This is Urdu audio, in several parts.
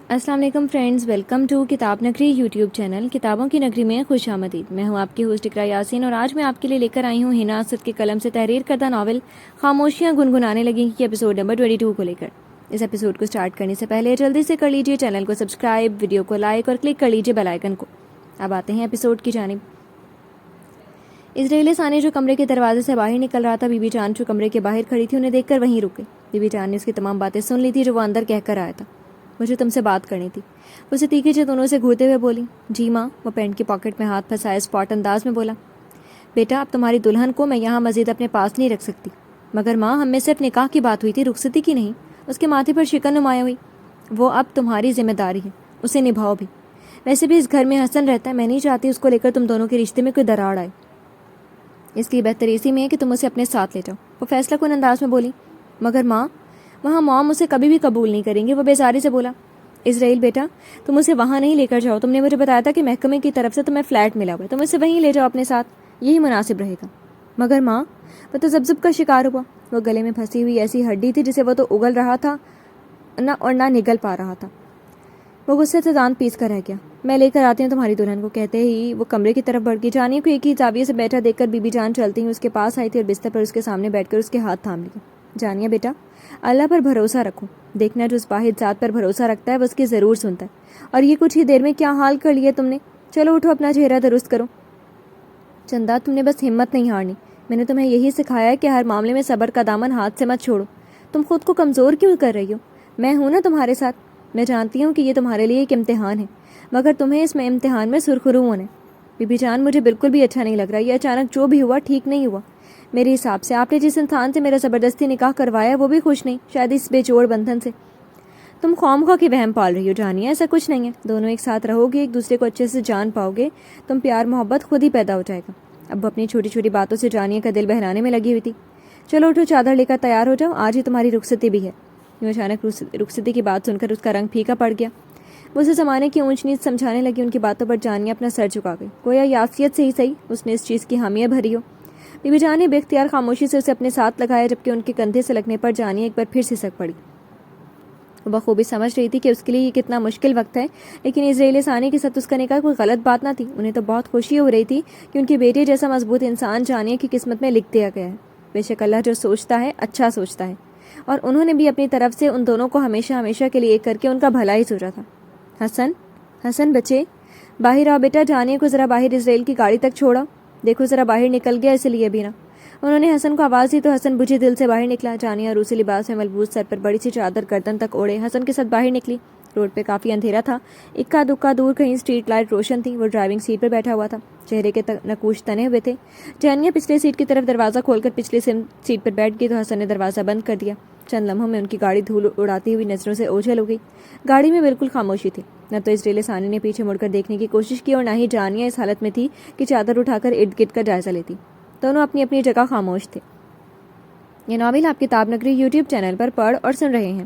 السلام علیکم فرینڈز، ویلکم ٹو کتاب نگری یوٹیوب چینل کتابوں کی نگری میں خوش آمدید۔ میں ہوں آپ کی ہوسٹ اقرا یاسین اور آج میں آپ کے لیے لے کر آئی ہوں ہنا اسد کے قلم سے تحریر کردہ ناول خاموشیاں گنگنانے لگیں کی ایپیسوڈ نمبر 22 کو لے کر۔ اس ایپیسوڈ کو سٹارٹ کرنے سے پہلے جلدی سے کر لیجیے چینل کو سبسکرائب، ویڈیو کو لائک اور کلک کر لیجیے بیل آئیکن کو۔ اب آتے ہیں ایپیسوڈ کی جانب۔ اسرائیلی ثانی جو کمرے کے دروازے سے باہر نکل رہا تھا، بی بی جان جو کمرے کے باہر کھڑی تھی انہیں دیکھ کر وہیں رک گئی۔ بی بی جان نے اس کی تمام باتیں سن لی تھی جو وہ اندر کہہ کر آیا تھا۔ مجھے تم سے بات کرنی تھی، اسے تیکھے سے دونوں سے گھورتے ہوئے بولی۔ جی ماں، وہ پینٹ کی پاکٹ میں ہاتھ پھنسائے اسپاٹ انداز میں بولا۔ بیٹا، اب تمہاری دلہن کو میں یہاں مزید اپنے پاس نہیں رکھ سکتی۔ مگر ماں، ہم میں صرف نکاح کی بات ہوئی تھی، رخصتی کی نہیں۔ اس کے ماتھے پر شکن نمایاں ہوئی۔ وہ اب تمہاری ذمہ داری ہے، اسے نبھاؤ بھی۔ ویسے بھی اس گھر میں حسن رہتا ہے، میں نہیں چاہتی اس کو لے کر تم دونوں کے رشتے میں کوئی دراڑ آئے۔ اس کی بہتر اسی میں ہے کہ تم اسے اپنے ساتھ لے جاؤ، وہ فیصلہ کن انداز میں بولی۔ مگر ماں، وہاں موم اسے کبھی بھی قبول نہیں کریں گے، وہ بیزاری سے بولا۔ اسرائیل بیٹا، تم اسے وہاں نہیں لے کر جاؤ، تم نے مجھے بتایا تھا کہ محکمے کی طرف سے تمہیں فلیٹ ملا ہوا ہے، تم اسے وہیں لے جاؤ اپنے ساتھ، یہی مناسب رہے گا۔ مگر ماں، وہ تو زبزب کا شکار ہوا، وہ گلے میں پھنسی ہوئی ایسی ہڈی تھی جسے وہ تو اگل رہا تھا نہ نگل پا رہا تھا۔ وہ غصے سے دانت پیس کر رہ گیا۔ میں لے کر آتی ہوں تمہاری دلہن کو، کہتے ہی وہ کمرے کی طرف بڑھ گئی۔ جانیہ کو ایک ہی زاویے سے بیٹھا دیکھ کر بی بی جان چلتی ہوئی اس کے پاس آئی تھی اور بستر پر اس کے سامنے بیٹھ کر اس کے ہاتھ تھام لیے۔ جانیہ بیٹا، اللہ پر بھروسہ رکھو، دیکھنا جو اس واحد ذات پر بھروسہ رکھتا ہے وہ اس کی ضرور سنتا ہے۔ اور یہ کچھ ہی دیر میں کیا حال کر لیا تم نے؟ چلو اٹھو، اپنا چہرہ درست کرو۔ چندا، تم نے بس ہمت نہیں ہارنی، میں نے تمہیں یہی سکھایا ہے کہ ہر معاملے میں صبر کا دامن ہاتھ سے مت چھوڑو۔ تم خود کو کمزور کیوں کر رہی ہو؟ میں ہوں نا تمہارے ساتھ۔ میں جانتی ہوں کہ یہ تمہارے لیے ایک امتحان ہے، مگر تمہیں اس میں امتحان میں سرخرو ہونا ہے۔ بی بی جان، مجھے بالکل بھی اچھا نہیں لگ رہا، یہ اچانک جو بھی ہوا ٹھیک نہیں ہوا۔ میرے حساب سے آپ نے جس انسان سے میرا زبردستی نکاح کروایا وہ بھی خوش نہیں، شاید اس بے جوڑ بندھن سے۔ تم خواہ کی وہم پال رہی ہو جانیہ، ایسا کچھ نہیں ہے۔ دونوں ایک ساتھ رہو گے، ایک دوسرے کو اچھے سے جان پاؤ گے، تم پیار محبت خود ہی پیدا ہو جائے گا۔ اب وہ اپنی چھوٹی چھوٹی باتوں سے جانیہ کا دل بہلانے میں لگی ہوئی تھی۔ چلو اٹھو، چادر لے کر تیار ہو جاؤ، آج ہی تمہاری رخصتی بھی ہے۔ یوں اچانک رخصتی کی بات سن کر اس کا رنگ پھیکا پڑ گیا۔ وہ اسے زمانے کی اونچ نیچ سمجھانے لگی۔ ان کی باتوں پر جانیہ اپنا سر جھکا گئی، گویا یاسیت سے ہی صحیح اس نے اس چیز کی حامیہ بھری ہو۔ بی بی جان نے بے اختیار خاموشی سے اسے اپنے ساتھ لگایا، جبکہ ان کے کندھے سے لگنے پر جانیہ ایک بار پھر سسک پڑی۔ وہ بخوبی سمجھ رہی تھی کہ اس کے لیے یہ کتنا مشکل وقت ہے، لیکن اسرائیلی ثانی کے ساتھ اس کا نکاح کوئی غلط بات نہ تھی۔ انہیں تو بہت خوشی ہو رہی تھی کہ ان کے بیٹے جیسا مضبوط انسان جانیہ کی قسمت میں لکھ دیا گیا ہے۔ بے شک اللہ جو سوچتا ہے اچھا سوچتا ہے، اور انہوں نے بھی اپنی طرف سے ان دونوں کو ہمیشہ ہمیشہ کے لیے ایک کر کے ان کا بھلا ہی سوچا تھا۔ حسن بچے، باہر آؤ بیٹا، جانیہ کو ذرا باہر اسرائیل کی گاڑی تک چھوڑا، دیکھو ذرا باہر نکل گیا، اس لیے بھی نہ۔ انہوں نے حسن کو آواز دی تو حسن بجھے دل سے باہر نکلا۔ جانیہ روسی لباس میں ملبوس، سر پر بڑی سی چادر گردن تک اوڑھے حسن کے ساتھ باہر نکلی۔ روڈ پہ کافی اندھیرا تھا، اکا دکا دور کہیں اسٹریٹ لائٹ روشن تھی۔ وہ ڈرائیونگ سیٹ پر بیٹھا ہوا تھا، چہرے کے نقوش تنے ہوئے تھے۔ جانیہ پچھلے سیٹ کی طرف دروازہ کھول کر پچھلی سیٹ پر بیٹھ گئی تو حسن نے دروازہ بند کر دیا۔ چند لمحوں میں ان کی گاڑی دھول اڑاتی ہوئی نظروں سے اوجھل ہو گئی۔ گاڑی میں بالکل خاموشی تھی، نہ تو اسرائیلی ثانی نے پیچھے مڑ کر دیکھنے کی کوشش کی اور نہ ہی جانیہ اس حالت میں تھی کہ چادر اٹھا کر ارد گرد کا جائزہ لیتی۔ دونوں اپنی اپنی جگہ خاموش تھے۔ یہ ناول آپ کتاب نگری یوٹیوب چینل پر پڑھ اور سن رہے ہیں۔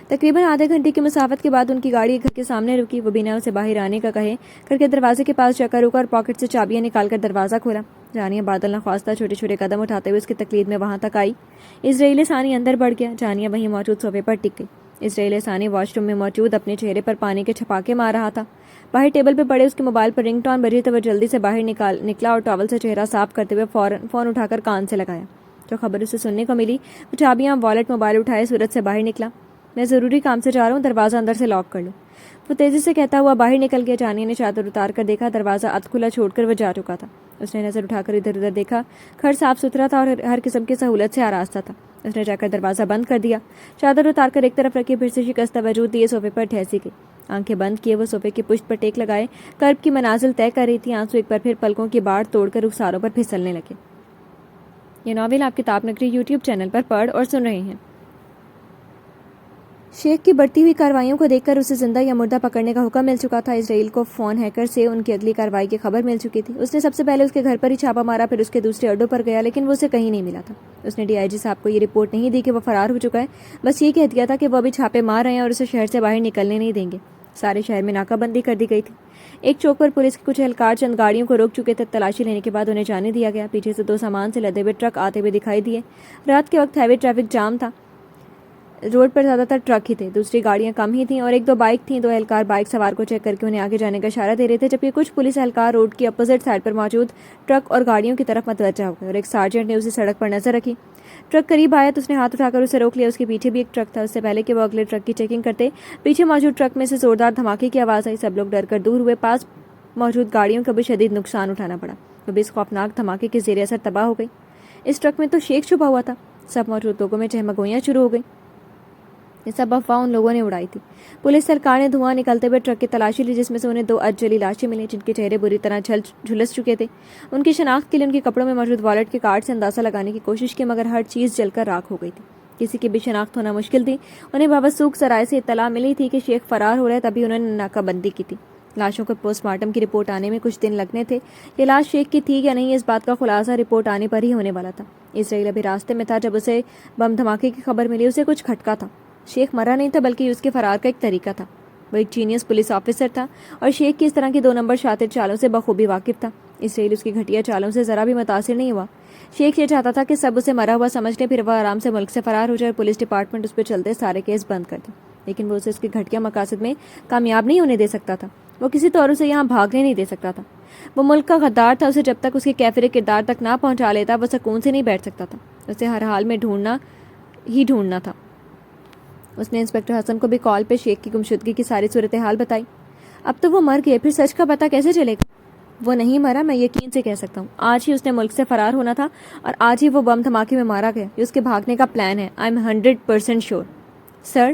تقریباً آدھے گھنٹے کی مسافت کے بعد ان کی گاڑی گھر کے سامنے رکی۔ وہ بنا اسے باہر آنے کا کہے کر کے دروازے کے پاس جا کر رکا اور پاکٹ سے چابیاں نکال کر دروازہ کھولا۔ جانیہ بادل نخواستہ چھوٹے چھوٹے قدم اٹھاتے ہوئے اس کی تقلید میں وہاں تک آئی۔ اسرائیلی ثانی اندر بڑھ گیا۔ جانیہ وہیں موجود صوفے پر ٹک گئی۔ اسرائیلی ثانی واش روم میں موجود اپنے چہرے پر پانی کے چھپاکے مار رہا تھا۔ باہر ٹیبل پہ پڑے اس کے موبائل پر رنگ ٹون بجی تو وہ جلدی سے باہر نکلا اور ٹاول سے چہرہ صاف کرتے ہوئے فون اٹھا کر کان سے لگایا۔ جو خبر اسے سننے کو ملی، وہ چابیاں والیٹ موبائل اٹھائے صورت سے باہر نکلا۔ میں ضروری کام سے جا رہا ہوں، دروازہ اندر سے لاک کر لو۔ وہ تیزی سے کہتا ہوا باہر نکل گیا۔ جانیہ نے چادر اتار کر دیکھا، دروازہ ادھ کھلا چھوڑ کر وہ جا چکا تھا۔ اس نے نظر اٹھا کر ادھر ادھر دیکھا، گھر صاف ستھرا تھا اور ہر قسم کی سہولت سے آراستہ تھا۔ اس نے جا کر دروازہ بند کر دیا، چادر اتار کر ایک طرف رکھی، پھر سے شکستہ وجود لیے صوفے پر ٹھہسی گئی۔ آنکھیں بند کیے وہ صوفے کی پشت پر ٹیک لگائے کرب کی منازل طے کر رہی تھی۔ آنسو ایک بار پھر پلکوں کی باڑ توڑ کر رخساروں پر پھسلنے لگے۔ یہ ناول آپ کتاب نگری یوٹیوب چینل پر پڑھ اور سن رہے ہیں۔ شیخ کی بڑھتی ہوئی کارروائیوں کو دیکھ کر اسے زندہ یا مردہ پکڑنے کا حکم مل چکا تھا۔ اسرائیل کو فون ہیکر سے ان کی اگلی کارروائی کی خبر مل چکی تھی۔ اس نے سب سے پہلے اس کے گھر پر ہی چھاپا مارا، پھر اس کے دوسرے اڈوں پر گیا، لیکن وہ اسے کہیں نہیں ملا تھا۔ اس نے ڈی آئی جی صاحب کو یہ رپورٹ نہیں دی کہ وہ فرار ہو چکا ہے، بس یہ کہہ دیا تھا کہ وہ ابھی چھاپے مار رہے ہیں اور اسے شہر سے باہر نکلنے نہیں دیں گے۔ سارے شہر میں ناکہ بندی کر دی گئی تھی۔ ایک چوک پر پولیس کے کچھ اہلکار چند گاڑیوں کو روک چکے تھے۔ تلاشی لینے کے بعد انہیں جانے دیا گیا۔ پیچھے سے دو سامان سے لدے ہوئے ٹرک آتے ہوئے دکھائی دیے۔ رات کے وقت ہیوی ٹریفک جام تھا روڈ پر زیادہ تر ٹرک ہی تھے، دوسری گاڑیاں کم ہی تھیں اور ایک دو بائک تھیں۔ دو اہلکار بائک سوار کو چیک کر کے انہیں آگے جانے کا اشارہ دے رہے تھے، جبکہ کچھ پولیس اہلکار روڈ کی اپوزٹ سائڈ پر موجود ٹرک اور گاڑیوں کی طرف متوجہ ہو گئے اور ایک سارجنٹ نے اسے سڑک پر نظر رکھی۔ ٹرک قریب آیا تو اس نے ہاتھ اٹھا کر اسے روک لیا۔ اس کے پیچھے بھی ایک ٹرک تھا۔ اس سے پہلے کہ وہ اگلے ٹرک کی چیکنگ کرتے، پیچھے موجود ٹرک میں سے زوردار دھماکے کی آواز آئی۔ سب لوگ ڈر کر دور ہوئے۔ پاس موجود گاڑیوں کو بھی شدید نقصان اٹھانا پڑا، وہ بھی اس خوفناک دھماکے کے زیر اثر تباہ ہو گئی۔ اس ٹرک میں تو شیخ چھپا ہوا تھا۔ سب موجود لوگوں میں چہمگوئیاں شروع ہو گئی۔ یہ سب افواہ ان لوگوں نے اڑائی تھی۔ پولیس سرکار نے دھواں نکلتے ہوئے ٹرک کی تلاشی لی، جس میں سے انہیں 2 جلی لاشیں ملیں جن کے چہرے بری طرح جھلس چکے تھے۔ ان کی شناخت کے لیے ان کے کپڑوں میں موجود والٹ کے کارڈ سے اندازہ لگانے کی کوشش کی، مگر ہر چیز جل کر راکھ ہو گئی تھی۔ کسی کی بھی شناخت ہونا مشکل تھی۔ انہیں بابسوک سرائے سے اطلاع ملی تھی کہ شیخ فرار ہو رہا ہے، تبھی انہوں نے ناکہ بندی کی تھی۔ لاشوں کو پوسٹ مارٹم کی رپورٹ آنے میں کچھ دن لگنے تھے۔ یہ لاش شیخ کی تھی یا نہیں، اس بات کا خلاصہ رپورٹ آنے پر ہی ہونے والا تھا۔ اسرائیل ابھی راستے میں تھا جب اسے بم دھماکے کی خبر ملی۔ اسے کچھ کھٹکا تھا۔ شیخ مرا نہیں تھا، بلکہ اس کے فرار کا ایک طریقہ تھا۔ وہ ایک جینیس پولیس آفیسر تھا اور شیخ کی اس طرح کی 2 نمبر شاطر چالوں سے بخوبی واقف تھا۔ اسرائیل اس کی گھٹیا چالوں سے ذرا بھی متاثر نہیں ہوا۔ شیخ یہ چاہتا تھا کہ سب اسے مرا ہوا سمجھ لیں، پھر وہ آرام سے ملک سے فرار ہو جائے اور پولیس ڈپارٹمنٹ اس پہ چلتے سارے کیس بند کر دے، لیکن وہ اسے اس کے گھٹیا مقاصد میں کامیاب نہیں ہونے دے سکتا تھا۔ وہ کسی طور اسے یہاں بھاگنے نہیں دے سکتا تھا۔ وہ ملک کا غدار تھا، اسے جب تک اس کے کیفر کردار تک نہ پہنچا لیتا وہ سکون سے نہیں بیٹھ سکتا تھا۔ اسے ہر حال میں ڈھونڈنا تھا۔ اس نے انسپکٹر حسن کو بھی کال پہ شیخ کی گمشدگی کی ساری صورتحال بتائی۔ اب تو وہ مر گئے، پھر سچ کا پتہ کیسے چلے گا؟ وہ نہیں مرا، میں یقین سے کہہ سکتا ہوں۔ آج ہی اس نے ملک سے فرار ہونا تھا اور آج ہی وہ بم دھماکے میں مارا گیا۔ یہ اس کے بھاگنے کا پلان ہے۔ I am 100% sure. سر،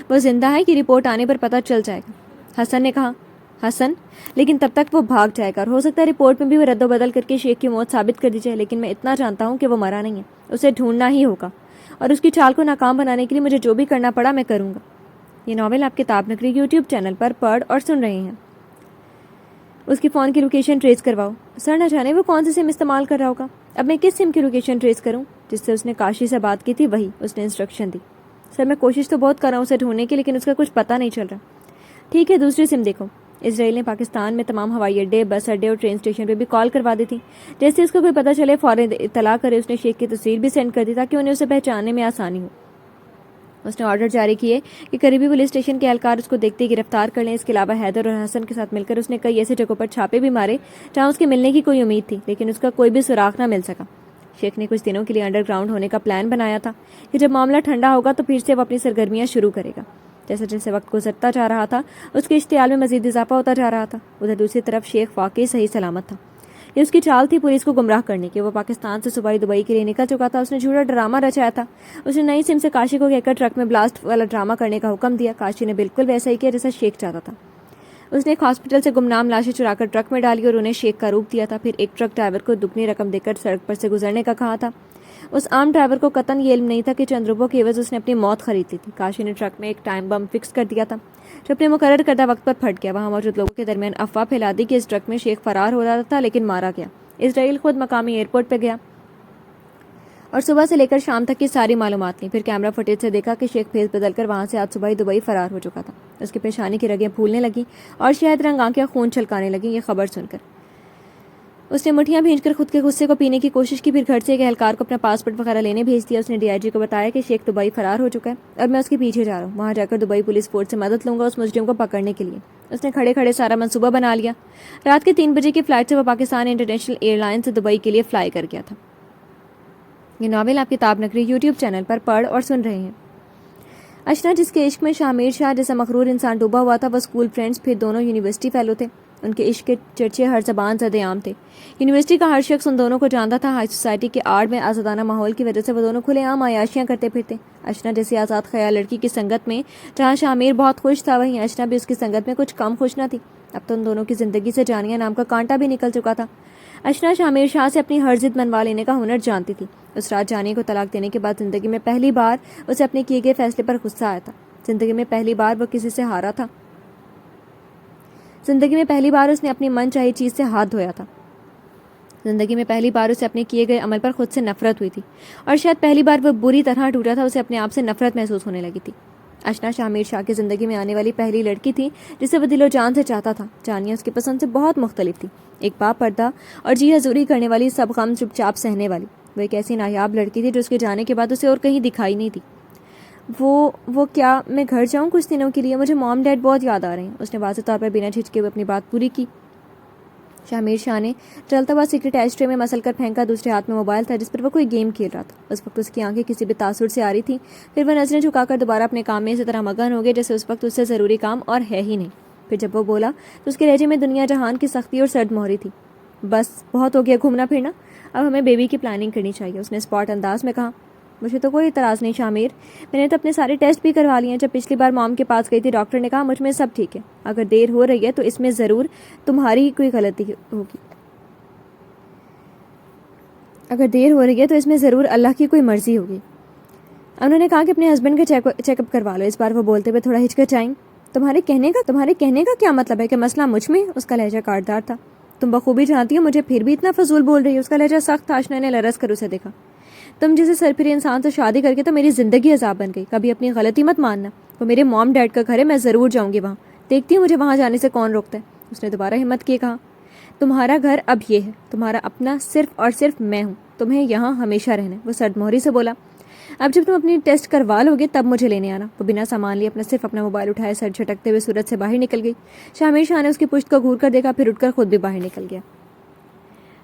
وہ زندہ ہے کہ رپورٹ آنے پر پتہ چل جائے گا، حسن نے کہا۔ حسن، لیکن تب تک وہ بھاگ جائے گا اور ہو سکتا ہے رپورٹ میں بھی وہ رد و بدل کر کے شیخ کی موت ثابت کر دی جائے، لیکن میں اتنا جانتا ہوں کہ وہ مرا نہیں ہے۔ اسے ڈھونڈنا ہی ہوگا اور اس کی چال کو ناکام بنانے کے لیے مجھے جو بھی کرنا پڑا میں کروں گا۔ یہ ناول آپ کتاب نگری یوٹیوب چینل پر پڑھ اور سن رہے ہیں۔ اس کی فون کی لوکیشن ٹریس کرواؤ۔ سر، نہ جانے وہ کون سی سم استعمال کر رہا ہوگا۔ اب میں کس سم کی لوکیشن ٹریس کروں؟ جس سے اس نے کاشی سے بات کی تھی وہی، اس نے انسٹرکشن دی۔ سر، میں کوشش تو بہت کر رہا ہوں اسے ڈھونڈنے کی، لیکن اس کا کچھ پتہ نہیں چل رہا۔ ٹھیک ہے، دوسری سم دیکھو۔ اسرائیل نے پاکستان میں تمام ہوائی اڈے، بس اڈے اور ٹرین اسٹیشن پہ بھی کال کروا دی تھی۔ جیسے اس کو کوئی پتہ چلے فوراً اطلاع کرے۔ اس نے شیخ کی تصویر بھی سینڈ کر دی تاکہ انہیں اسے پہچاننے میں آسانی ہو۔ اس نے آرڈر جاری کیے کہ قریبی پولیس اسٹیشن کے اہلکار اس کو دیکھتے ہی گرفتار کر لیں۔ اس کے علاوہ حیدر اور حسن کے ساتھ مل کر اس نے کئی ایسے جگہوں پر چھاپے بھی مارے جہاں اس کے ملنے کی کوئی امید تھی، لیکن اس کا کوئی بھی سراغ نہ مل سکا۔ شیخ نے کچھ دنوں کے لیے انڈر گراؤنڈ ہونے کا پلان بنایا تھا کہ جب معاملہ ٹھنڈا ہوگا تو پھر سے وہ اپنی سرگرمیاں شروع کرے گا۔ جیسے جیسے وقت گزرتا جا رہا تھا اس کے اشتعال میں مزید اضافہ ہوتا جا رہا تھا۔ ادھر دوسری طرف شیخ واقعی صحیح سلامت تھا۔ یہ اس کی چال تھی پولیس کو گمراہ کرنے کی۔ وہ پاکستان سے صبح دبئی کے لیے نکل چکا تھا۔ اس نے جھوٹا ڈرامہ رچایا تھا۔ اس نے نئی سم سے کاشی کو کہہ کر ٹرک میں بلاسٹ والا ڈرامہ کرنے کا حکم دیا۔ کاشی نے بالکل ویسا ہی کیا جیسا شیخ چاہتا تھا۔ اس نے ایک ہاسپٹل سے گمنام لاشیں چرا کر ٹرک میں ڈالی اور انہیں شیخ کا روپ دیا تھا۔ پھر ایک ٹرک ڈرائیور کو دگنی رقم دے کر سڑک پر سے گزرنے کا کہا تھا۔ اس عام ڈرائیور کو قطعاً یہ علم نہیں تھا کہ چند روپوں کے عوض اس نے اپنی موت خرید لی تھی۔ کاشی نے ٹرک میں ایک ٹائم بم فکس کر دیا تھا جو اپنے مقرر کردہ وقت پر پھٹ گیا۔ وہاں موجود لوگوں کے درمیان افواہ پھیلا دی کہ اس ٹرک میں شیخ فرار ہو رہا تھا لیکن مارا گیا۔ اسرائیل خود مقامی ایئرپورٹ پہ گیا اور صبح سے لے کر شام تک کی ساری معلومات لی۔ پھر کیمرہ فوٹیج سے دیکھا کہ شیخ بھیس بدل کر وہاں سے آج صبح ہی دبئی فرار ہو چکا تھا۔ اس کی پیشانی کی رگیں پھولنے لگیں اور شہد رنگ آنکھیں خون چھلکانے لگیں۔ یہ خبر سن کر اس نے مٹھیاں بھیج کر خود کے غصے کو پینے کی کوشش کی۔ پھر گھر سے ایک اہلکار کو اپنا پاسپورٹ وغیرہ لینے بھیج دیا۔ اس نے DIG کو بتایا کہ شیخ دبئی فرار ہو چکا ہے اور میں اس کے پیچھے جا رہا ہوں۔ وہاں جا کر دبئی پولیس فورس سے مدد لوں گا اس مجرم کو پکڑنے کے لیے۔ اس نے کھڑے کھڑے سارا منصوبہ بنا لیا۔ رات کے 3 بجے کی فلائٹ سے وہ پاکستان انٹرنیشنل ایئر لائن سے دبئی کے لیے فلائی کر گیا تھا۔ یہ ناول آپ کتاب نگری یوٹیوب چینل پر پڑھ اور سن رہے ہیں۔ اشنا، جس کے عشق میں شامیر شاہ جیسا مغرور انسان ڈوبا ہوا تھا، وہ اسکول فرینڈز پھر دونوں یونیورسٹی فیلو تھے۔ ان کے عشق کے چرچے ہر زبان زدے عام تھے۔ یونیورسٹی کا ہر شخص ان دونوں کو جانتا تھا۔ ہائی سوسائٹی کے آڑ میں آزادانہ ماحول کی وجہ سے وہ دونوں کھلے عام عیاشیاں کرتے پھرتے۔ اشنا جیسی آزاد خیال لڑکی کی سنگت میں جہاں شامیر بہت خوش تھا، وہیں اشنا بھی اس کی سنگت میں کچھ کم خوش نہ تھی۔ اب تو ان دونوں کی زندگی سے جانیہ نام کا کانٹا بھی نکل چکا تھا۔ اشنا شامیر شاہ سے اپنی ہر ضد منوا لینے کا ہنر جانتی تھی۔ اس رات جانیہ کو طلاق دینے کے بعد زندگی میں پہلی بار اسے اپنے کیے گئے فیصلے پر غصہ آیا تھا۔ زندگی میں پہلی بار وہ کسی سے ہارا تھا۔ زندگی میں پہلی بار اس نے اپنی من چاہی چیز سے ہاتھ دھویا تھا۔ زندگی میں پہلی بار اسے اپنے کیے گئے عمل پر خود سے نفرت ہوئی تھی، اور شاید پہلی بار وہ بری طرح ٹوٹا تھا۔ اسے اپنے آپ سے نفرت محسوس ہونے لگی تھی۔ اشنا شامیر شاہ کی زندگی میں آنے والی پہلی لڑکی تھی جسے وہ دل و جان سے چاہتا تھا۔ جانیہ اس کی پسند سے بہت مختلف تھی، ایک با پردہ اور جی حضوری کرنے والی، سب غم چپ چاپ سہنے والی۔ وہ ایک ایسی نایاب لڑکی تھی جو اس کے جانے کے بعد اسے اور کہیں دکھائی نہیں تھی۔ وہ کیا میں گھر جاؤں کچھ دنوں کے لیے؟ مجھے مام ڈیڈ بہت یاد آ رہے ہیں. اس نے واضح طور پر بنا جھجکے ہوئے اپنی بات پوری کی. شامیر شاہ نے چلتا ہوا سگریٹ ایش ٹرے میں مسل کر پھینکا. دوسرے ہاتھ میں موبائل تھا جس پر وہ کوئی گیم کھیل رہا تھا. اس وقت اس کی آنکھیں کسی بھی تاثر سے آ رہی تھیں. پھر وہ نظریں جھکا کر دوبارہ اپنے کام میں اسی طرح مگن ہو گئے جیسے اس وقت اس سے ضروری کام اور ہے ہی نہیں. پھر جب وہ بولا تو اس کے لہجے میں دنیا جہان کی سختی اور سرد مہری تھی. بس بہت ہو گیا گھومنا پھرنا، اب ہمیں بیبی کی پلاننگ کرنی چاہیے. اس نے اسپاٹ انداز میں کہا. مجھے تو کوئی اعتراض نہیں شامیر، میں نے تو اپنے سارے ٹیسٹ بھی کروا لیے ہیں. جب پچھلی بار مام کے پاس گئی تھی ڈاکٹر نے کہا مجھ میں سب ٹھیک ہے. اگر دیر ہو رہی ہے تو اس میں ضرور تمہاری کوئی غلطی ہوگی. اگر دیر ہو رہی ہے تو اس میں ضرور اللہ کی کوئی مرضی ہوگی. انہوں نے کہا کہ اپنے ہسبینڈ کا چیک اپ کروا لو. اس بار وہ بولتے ہوئے تھوڑا ہچکچائیں. تمہارے کہنے کا کیا مطلب ہے کہ مسئلہ مجھ میں؟ اس کا لہجہ کاٹدار تھا. تم بخوبی جانتی ہو مجھے پھر بھی اتنا فضول بول رہی ہے. اس کا لہجہ سخت تھا. اشنا نے لرز کر اسے دیکھا. تم جیسے سرپھری انسان سے شادی کر کے تو میری زندگی عذاب بن گئی. کبھی اپنی غلطی مت ماننا. وہ میرے مام ڈیڈ کا گھر ہے، میں ضرور جاؤں گی وہاں. دیکھتی ہوں مجھے وہاں جانے سے کون روکتا ہے. اس نے دوبارہ ہمت کیے کہا. تمہارا گھر اب یہ ہے، تمہارا اپنا، صرف اور صرف میں ہوں. تمہیں یہاں ہمیشہ رہنا ہے. وہ سرد مہری سے بولا. اب جب تم اپنی ٹیسٹ کروا لو گے تب مجھے لینے آنا. وہ بنا سامان لیے صرف اپنا موبائل اٹھائے سر جھٹکتے ہوئے صورت سے باہر نکل گئی. شامیر شاہ نے اس کی پشت کو گھور کر دیکھا، پھر اٹھ کر خود بھی باہر نکل گیا.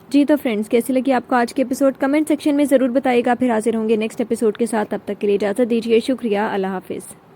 جی تو فرینڈس، کیسی لگی آپ کو آج کے ایپیسوڈ؟ کمنٹ سیکشن میں ضرور بتائیے گا. پھر حاضر ہوں گے نیکسٹ ایپیسوڈ کے ساتھ. تب تک کے لیے اجازت دیجیے. شکریہ. اللہ حافظ.